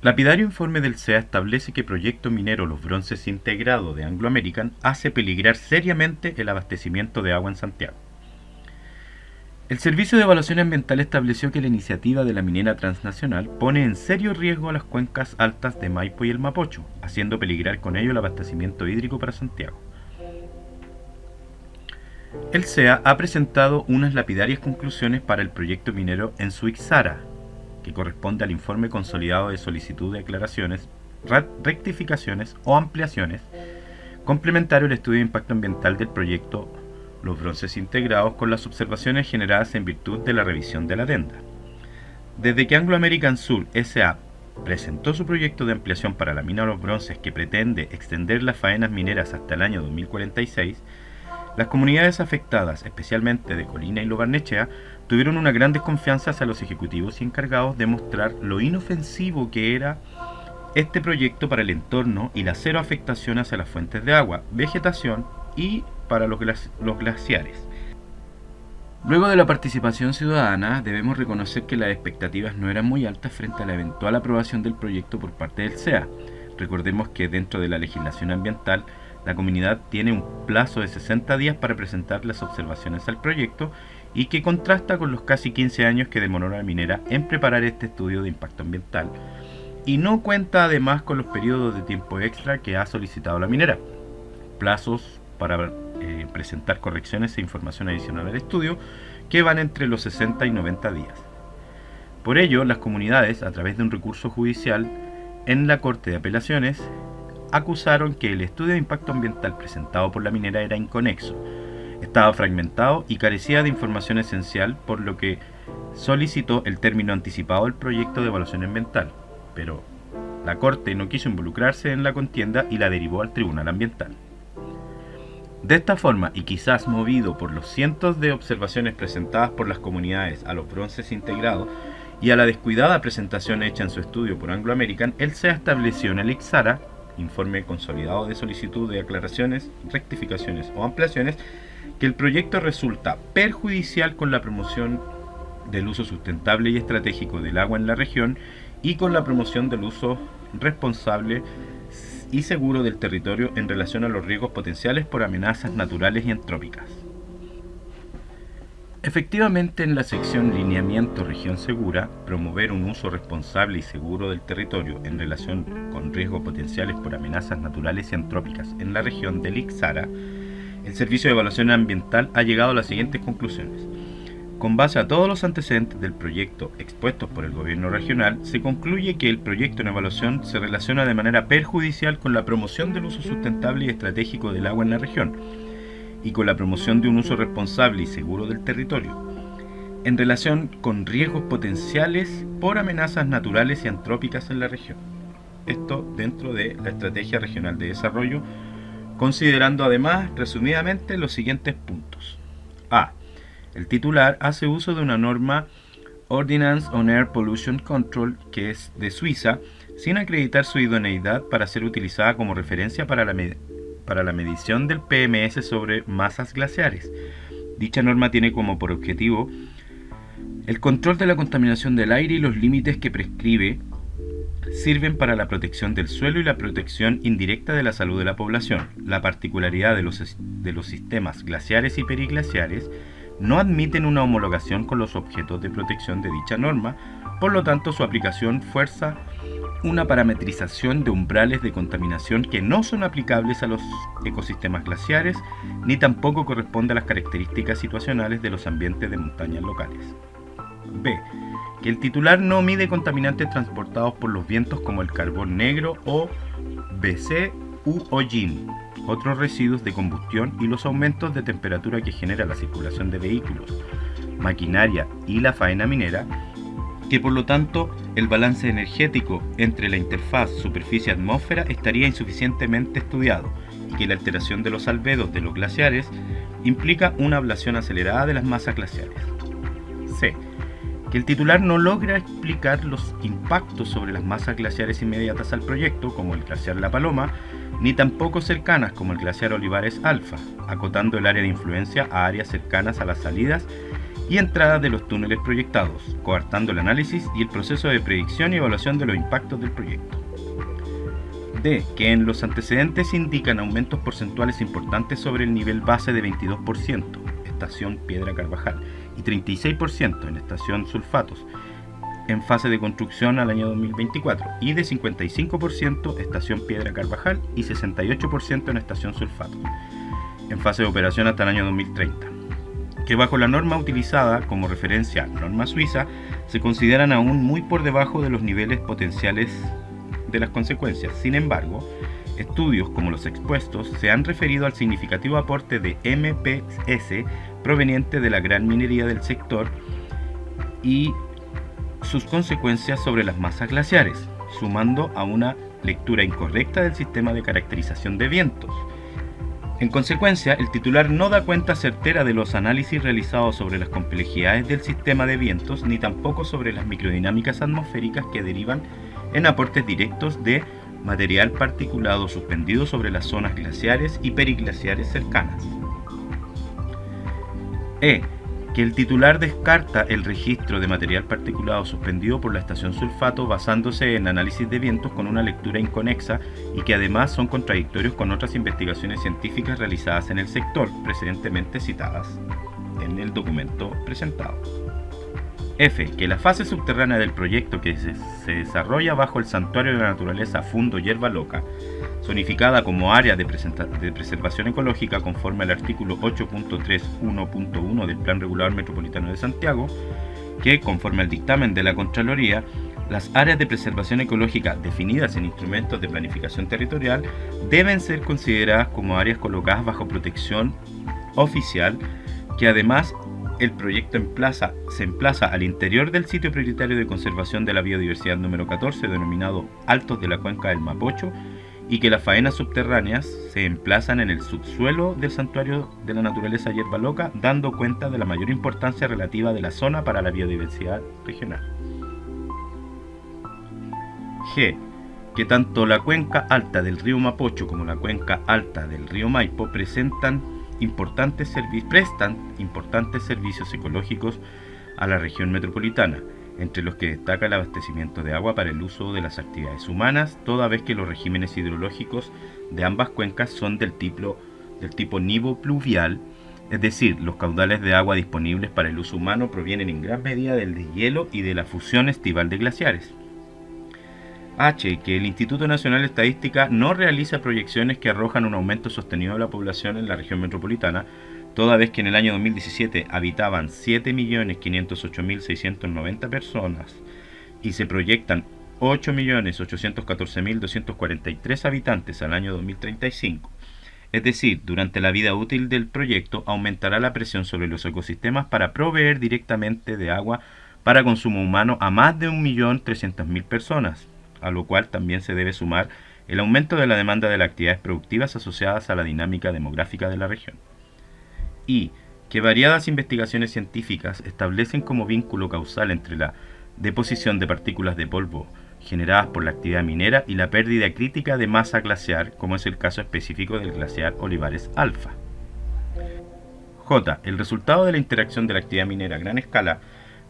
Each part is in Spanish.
Lapidario informe del CEA establece que proyecto minero Los Bronces integrado de Anglo American hace peligrar seriamente el abastecimiento de agua en Santiago. El Servicio de Evaluación Ambiental estableció que la iniciativa de la minera transnacional pone en serio riesgo a las cuencas altas de Maipo y el Mapocho, haciendo peligrar con ello el abastecimiento hídrico para Santiago. El CEA ha presentado unas lapidarias conclusiones para el proyecto minero en su Ixara, que corresponde al informe consolidado de solicitud de aclaraciones, rectificaciones o ampliaciones, complementario al estudio de impacto ambiental del proyecto Los Bronces integrados con las observaciones generadas en virtud de la revisión de la adenda. Desde que Anglo American Sur S.A. presentó su proyecto de ampliación para la mina Los Bronces que pretende extender las faenas mineras hasta el año 2046, las comunidades afectadas, especialmente de Colina y Lo Barnechea, tuvieron una gran desconfianza hacia los ejecutivos y encargados de mostrar lo inofensivo que era este proyecto para el entorno y la cero afectación hacia las fuentes de agua, vegetación y para los glaciares. Luego de la participación ciudadana, debemos reconocer que las expectativas no eran muy altas frente a la eventual aprobación del proyecto por parte del CEA. Recordemos que dentro de la legislación ambiental, la comunidad tiene un plazo de 60 días para presentar las observaciones al proyecto y que contrasta con los casi 15 años que demoró la minera en preparar este estudio de impacto ambiental y no cuenta además con los periodos de tiempo extra que ha solicitado la minera, plazos para presentar correcciones e información adicional al estudio que van entre los 60 y 90 días. Por ello, las comunidades, a través de un recurso judicial en la Corte de Apelaciones, acusaron que el estudio de impacto ambiental presentado por la minera era inconexo, estaba fragmentado y carecía de información esencial, por lo que solicitó el término anticipado del proyecto de evaluación ambiental, pero la Corte no quiso involucrarse en la contienda y la derivó al Tribunal Ambiental. De esta forma, y quizás movido por los cientos de observaciones presentadas por las comunidades a Los Bronces integrados y a la descuidada presentación hecha en su estudio por Anglo American, el CEA estableció en el Ixara, informe consolidado de solicitud de aclaraciones, rectificaciones o ampliaciones, que el proyecto resulta perjudicial con la promoción del uso sustentable y estratégico del agua en la región y con la promoción del uso responsable y seguro del territorio en relación a los riesgos potenciales por amenazas naturales y antrópicas. Efectivamente, en la sección Lineamiento Región Segura, promover un uso responsable y seguro del territorio en relación con riesgos potenciales por amenazas naturales y antrópicas en la región del Ixara, el Servicio de Evaluación Ambiental ha llegado a las siguientes conclusiones. Con base a todos los antecedentes del proyecto expuestos por el gobierno regional, se concluye que el proyecto en evaluación se relaciona de manera perjudicial con la promoción del uso sustentable y estratégico del agua en la región, y con la promoción de un uso responsable y seguro del territorio, en relación con riesgos potenciales por amenazas naturales y antrópicas en la región. Esto dentro de la Estrategia Regional de Desarrollo, considerando además, resumidamente, los siguientes puntos. A. El titular hace uso de una norma Ordinance on Air Pollution Control, que es de Suiza, sin acreditar su idoneidad para ser utilizada como referencia para la medición del PMS sobre masas glaciares. Dicha norma tiene como por objetivo el control de la contaminación del aire y los límites que prescribe sirven para la protección del suelo y la protección indirecta de la salud de la población. La particularidad de los sistemas glaciares y periglaciares no admiten una homologación con los objetos de protección de dicha norma, por lo tanto su aplicación fuerza una parametrización de umbrales de contaminación que no son aplicables a los ecosistemas glaciares, ni tampoco corresponde a las características situacionales de los ambientes de montañas locales. B. Que el titular no mide contaminantes transportados por los vientos como el carbón negro o BC u hollín, otros residuos de combustión y los aumentos de temperatura que genera la circulación de vehículos, maquinaria y la faena minera, que por lo tanto el balance energético entre la interfaz superficie-atmósfera estaría insuficientemente estudiado y que la alteración de los albedos de los glaciares implica una ablación acelerada de las masas glaciares. C. Que el titular no logra explicar los impactos sobre las masas glaciares inmediatas al proyecto, como el glaciar La Paloma, ni tampoco cercanas, como el glaciar Olivares Alfa, acotando el área de influencia a áreas cercanas a las salidas y entrada de los túneles proyectados, coartando el análisis y el proceso de predicción y evaluación de los impactos del proyecto. D. Que en los antecedentes indican aumentos porcentuales importantes sobre el nivel base de 22%, estación Piedra Carvajal, y 36% en estación Sulfatos, en fase de construcción al año 2024, y de 55% estación Piedra Carvajal y 68% en estación Sulfatos, en fase de operación hasta el año 2030, que bajo la norma utilizada como referencia, norma suiza, se consideran aún muy por debajo de los niveles potenciales de las consecuencias. Sin embargo, estudios como los expuestos se han referido al significativo aporte de MPS proveniente de la gran minería del sector y sus consecuencias sobre las masas glaciares, sumando a una lectura incorrecta del sistema de caracterización de vientos. En consecuencia, el titular no da cuenta certera de los análisis realizados sobre las complejidades del sistema de vientos, ni tampoco sobre las microdinámicas atmosféricas que derivan en aportes directos de material particulado suspendido sobre las zonas glaciares y periglaciares cercanas. E. Que el titular descarta el registro de material particulado suspendido por la estación Sulfato basándose en análisis de vientos con una lectura inconexa y que además son contradictorios con otras investigaciones científicas realizadas en el sector, precedentemente citadas en el documento presentado. F. Que la fase subterránea del proyecto que se desarrolla bajo el Santuario de la Naturaleza Fundo Hierba Loca, zonificada como área de preservación ecológica conforme al artículo 8.3.1.1 del Plan Regulador Metropolitano de Santiago, que, conforme al dictamen de la Contraloría, las áreas de preservación ecológica definidas en instrumentos de planificación territorial deben ser consideradas como áreas colocadas bajo protección oficial, que además el proyecto se emplaza al interior del sitio prioritario de conservación de la biodiversidad número 14, denominado Altos de la Cuenca del Mapocho, y que las faenas subterráneas se emplazan en el subsuelo del Santuario de la Naturaleza Hierba Loca, dando cuenta de la mayor importancia relativa de la zona para la biodiversidad regional. G. Que tanto la cuenca alta del río Mapocho como la cuenca alta del río Maipo prestan importantes servicios ecológicos a la región metropolitana, entre los que destaca el abastecimiento de agua para el uso de las actividades humanas, toda vez que los regímenes hidrológicos de ambas cuencas son del tipo nivo-pluvial, es decir, los caudales de agua disponibles para el uso humano provienen en gran medida del deshielo y de la fusión estival de glaciares. H. Que el Instituto Nacional de Estadística no realiza proyecciones que arrojan un aumento sostenido de la población en la región metropolitana, toda vez que en el año 2017 habitaban 7.508.690 personas y se proyectan 8.814.243 habitantes al año 2035. Es decir, durante la vida útil del proyecto aumentará la presión sobre los ecosistemas para proveer directamente de agua para consumo humano a más de 1.300.000 personas, a lo cual también se debe sumar el aumento de la demanda de las actividades productivas asociadas a la dinámica demográfica de la región. Y que variadas investigaciones científicas establecen como vínculo causal entre la deposición de partículas de polvo generadas por la actividad minera y la pérdida crítica de masa glaciar, como es el caso específico del glaciar Olivares Alfa. J. El resultado de la interacción de la actividad minera a gran escala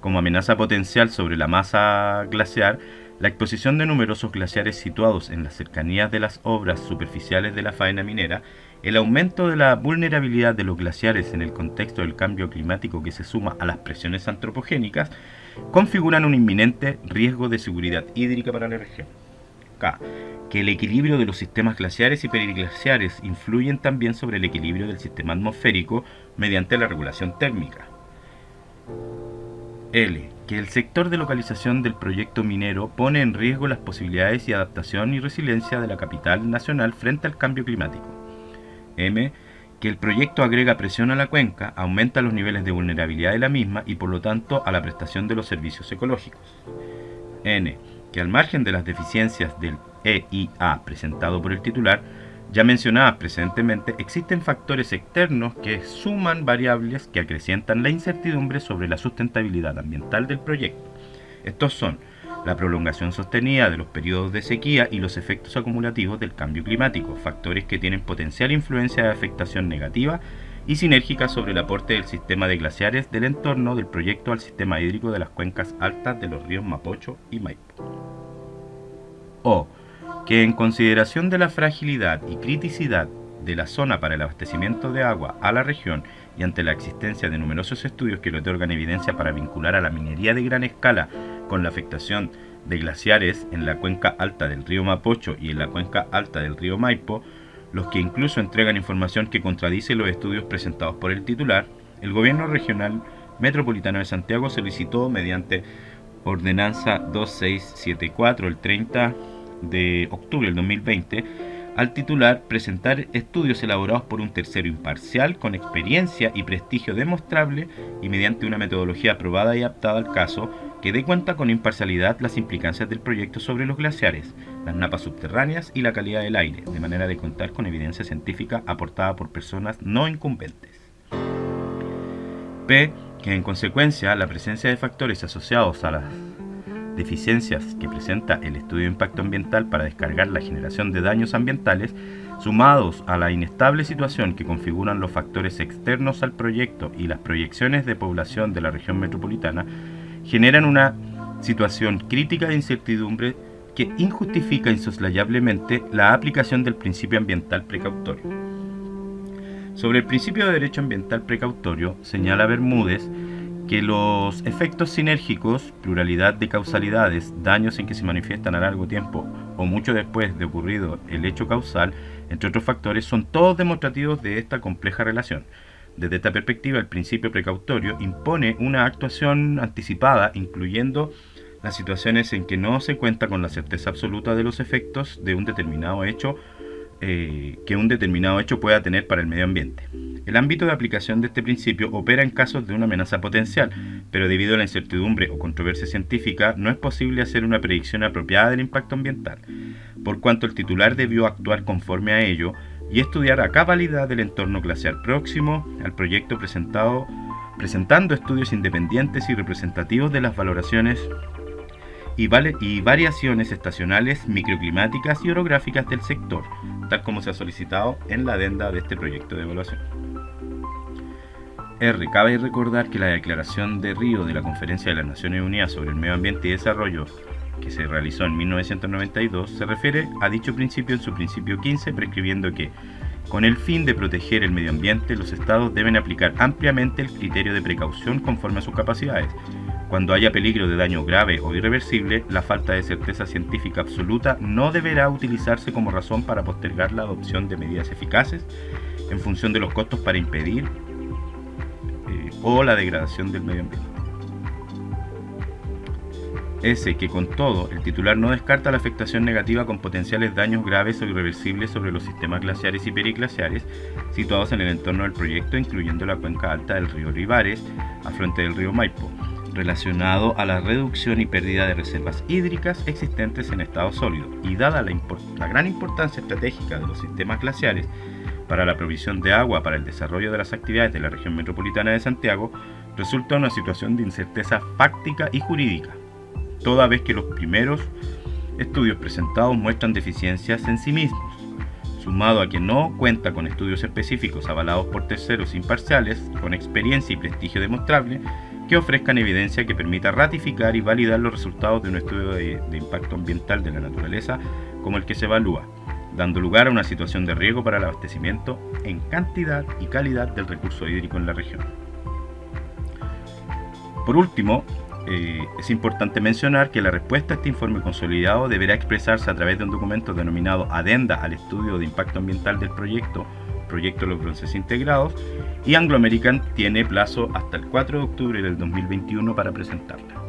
como amenaza potencial sobre la masa glaciar, la exposición de numerosos glaciares situados en las cercanías de las obras superficiales de la faena minera, el aumento de la vulnerabilidad de los glaciares en el contexto del cambio climático que se suma a las presiones antropogénicas, configuran un inminente riesgo de seguridad hídrica para la región. K. Que el equilibrio de los sistemas glaciares y periglaciares influyen también sobre el equilibrio del sistema atmosférico mediante la regulación térmica. L. Que el sector de localización del proyecto minero pone en riesgo las posibilidades de adaptación y resiliencia de la capital nacional frente al cambio climático. M. Que el proyecto agrega presión a la cuenca, aumenta los niveles de vulnerabilidad de la misma y por lo tanto a la prestación de los servicios ecológicos. N. Que al margen de las deficiencias del EIA presentado por el titular, ya mencionadas precedentemente, existen factores externos que suman variables que acrecientan la incertidumbre sobre la sustentabilidad ambiental del proyecto. Estos son la prolongación sostenida de los periodos de sequía y los efectos acumulativos del cambio climático, factores que tienen potencial influencia de afectación negativa y sinérgica sobre el aporte del sistema de glaciares del entorno del proyecto al sistema hídrico de las cuencas altas de los ríos Mapocho y Maipo. O que en consideración de la fragilidad y criticidad de la zona para el abastecimiento de agua a la región y ante la existencia de numerosos estudios que le otorgan evidencia para vincular a la minería de gran escala con la afectación de glaciares en la cuenca alta del río Mapocho y en la cuenca alta del río Maipo, los que incluso entregan información que contradice los estudios presentados por el titular, el Gobierno Regional Metropolitano de Santiago solicitó mediante Ordenanza 2674 el 30 de octubre del 2020 al titular presentar estudios elaborados por un tercero imparcial con experiencia y prestigio demostrable y mediante una metodología aprobada y adaptada al caso que dé cuenta con imparcialidad las implicancias del proyecto sobre los glaciares, las napas subterráneas y la calidad del aire, de manera de contar con evidencia científica aportada por personas no incumbentes. P. Que en consecuencia la presencia de factores asociados a las deficiencias que presenta el estudio de impacto ambiental para descargar la generación de daños ambientales, sumados a la inestable situación que configuran los factores externos al proyecto y las proyecciones de población de la región metropolitana, generan una situación crítica de incertidumbre que injustifica insoslayablemente la aplicación del principio ambiental precautorio. Sobre el principio de derecho ambiental precautorio, señala Bermúdez que los efectos sinérgicos, pluralidad de causalidades, daños en que se manifiestan a largo tiempo o mucho después de ocurrido el hecho causal, entre otros factores, son todos demostrativos de esta compleja relación. Desde esta perspectiva, el principio precautorio impone una actuación anticipada, incluyendo las situaciones en que no se cuenta con la certeza absoluta de los efectos de un determinado hecho que un determinado hecho pueda tener para el medio ambiente. El ámbito de aplicación de este principio opera en casos de una amenaza potencial, pero debido a la incertidumbre o controversia científica no es posible hacer una predicción apropiada del impacto ambiental, por cuanto el titular debió actuar conforme a ello y estudiar a cabalidad el entorno glaciar próximo al proyecto presentando estudios independientes y representativos de las valoraciones y variaciones estacionales, microclimáticas y orográficas del sector, tal como se ha solicitado en la adenda de este proyecto de evaluación. R. Cabe recordar que la Declaración de Río de la Conferencia de las Naciones Unidas sobre el Medio Ambiente y Desarrollo, que se realizó en 1992, se refiere a dicho principio en su principio 15, prescribiendo que, con el fin de proteger el medio ambiente, los estados deben aplicar ampliamente el criterio de precaución conforme a sus capacidades. Cuando haya peligro de daño grave o irreversible, la falta de certeza científica absoluta no deberá utilizarse como razón para postergar la adopción de medidas eficaces en función de los costos para impedir o la degradación del medio ambiente. S. Que con todo, el titular no descarta la afectación negativa con potenciales daños graves o irreversibles sobre los sistemas glaciares y periglaciares situados en el entorno del proyecto, incluyendo la cuenca alta del río Ribares, afluente del río Maipo, relacionado a la reducción y pérdida de reservas hídricas existentes en estado sólido, y dada la gran importancia estratégica de los sistemas glaciares para la provisión de agua para el desarrollo de las actividades de la región metropolitana de Santiago, resulta una situación de incerteza fáctica y jurídica, toda vez que los primeros estudios presentados muestran deficiencias en sí mismos, sumado a que no cuenta con estudios específicos avalados por terceros imparciales con experiencia y prestigio demostrable que ofrezcan evidencia que permita ratificar y validar los resultados de un estudio de impacto ambiental de la naturaleza como el que se evalúa, dando lugar a una situación de riesgo para el abastecimiento en cantidad y calidad del recurso hídrico en la región. Por último, es importante mencionar que la respuesta a este informe consolidado deberá expresarse a través de un documento denominado Adenda al Estudio de Impacto Ambiental del Proyecto Los Bronces Integrados, y Anglo American tiene plazo hasta el 4 de octubre del 2021 para presentarla.